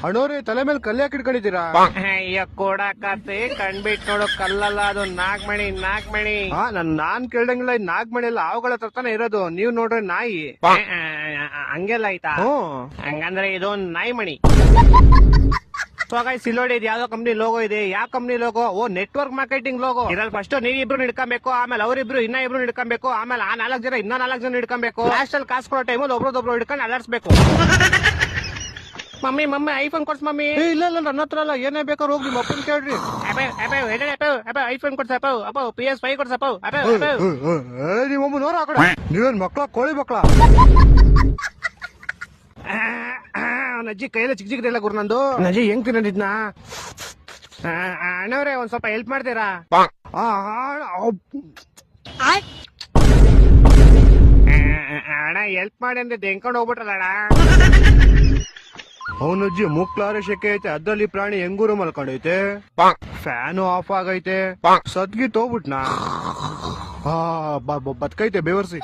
ಅಣ್ಣವ್ರೆ ತಲೆ ಮೇಲೆ ಕಲ್ಲು ಯಾಕೆ ಇಟ್ಕೊಂಡಿದ್ದೀರಾ? ಅಯ್ಯ ಕೊಡಕತ್ತೆ ಕಣ್ಬಿಟ್ ನೋಡು ಕಲ್ಲಲ್ಲ ಅದು ನಾಗ್ಮಣಿ. ನಾನ್ ಕೇಳ್ದಂಗಿಲ್ಲ, ಈ ನಾಗ್ಮಣಿ ಎಲ್ಲ ಆವುಗಳ ಹತ್ರನೇ ಇರೋದು. ನೀವ್ ನೋಡ್ರೆ ನಾಯಿ. ಹಂಗೆಲ್ಲ ಆಯ್ತಾ? ಹಂಗಂದ್ರೆ ಇದು ನಾಯಿ ಮಣಿ. ಸಿಲೋಡಿ ಇದು ಯಾವ್ದೋ ಕಂಪ್ನಿ ಲೋಗೋ ಇದೆ. ಯಾವ ಕಂಪ್ನಿ ಲೋಗೋ? ಓ, ನೆಟ್ವರ್ಕ್ ಮಾರ್ಕೆಟಿಂಗ್ ಲೋಗೋ. ಇದ್ರಲ್ಲಿ ಫಸ್ಟ್ ನೀವಿಬ್ರು ಹಿಡ್ಕೊಬೇಕು, ಆಮೇಲೆ ಅವರಿಬ್ರು ಇಬ್ರು ಹಿಡ್ಕೊಬೇಕು, ಆಮೇಲೆ ಆ 4 ಜನ 4 ಜನ ಹಿಡ್ಕೊಬೇಕು. ಲಾಸ್ಟ್ ಅಲ್ಲಿ ಕಾಸು ಕೊಡೋ ಟೈಮಲ್ಲಿ ಒಬ್ರದೊಬ್ರು ಹಿಡ್ಕೊಂಡು ಅಲರ್ಸ್ಬೇಕು. ಮಮ್ಮಿ ಐಫೋನ್ ಕೊಡ್ಸ್ ಮಮ್ಮಿ. ಇಲ್ಲ ನನ್ನ ಹತ್ರ ಅಲ್ಲ, ಏನೇ ಬೇಕಾದ್ರು ಹೋಗಿ ನಿಮ್ಮ ಅಪ್ಪನ್ ಕೇಳ್ರಿ. ಐಫೋನ್ ಕೊಡ್ಸಪ್ಪ, PS5 ಕೊಡ್ಸಪ್ಪ. ನಿಮ್ಮಮ್ಮ ನೋರ ಆ ಕಡೆ. ನೀವೇನ್ ಮಕ್ಳ, ಕೋಳಿ ಮಕ್ಳ? ನಜ್ಜಿ ಕೈಯಲ್ಲ ಚಿಕ್ಕ ಚಿಕ್ಕದೆಲ್ಲ ಗುರು ನಂದು. ನಜ್ಜಿ ಹೆಂಗ್ ತಿನ್ನೋದಿದ್ನ? ಅಣ್ಣವ್ರೆ ಒಂದ್ ಸ್ವಲ್ಪ ಹೆಲ್ಪ್ ಮಾಡ್ತೀರಾ? ಅಣ್ಣ ಹೆಲ್ಪ್ ಮಾಡಿ ಅಂದ್ರೆ ಹೆಂಕೊಂಡು ಹೋಗ್ಬಿಟ್ರಲ್ಲ ಅಣ್ಣ. ಅವನಜ್ಜಿ ಮುಕ್ಲಾರೆ ಶೆಕೆ ಐತೆ, ಅದ್ರಲ್ಲಿ ಪ್ರಾಣಿ ಹೆಂಗೂರು ಮಲ್ಕೊಂಡೈತೆ, ಫ್ಯಾನು ಆಫ್ ಆಗೈತೆ, ಸದ್ಗಿ ತೋಗ್ಬಿಟ್ನಾ ಬದ್ಕೈತೆ ಬೇವರ್ಸಿ.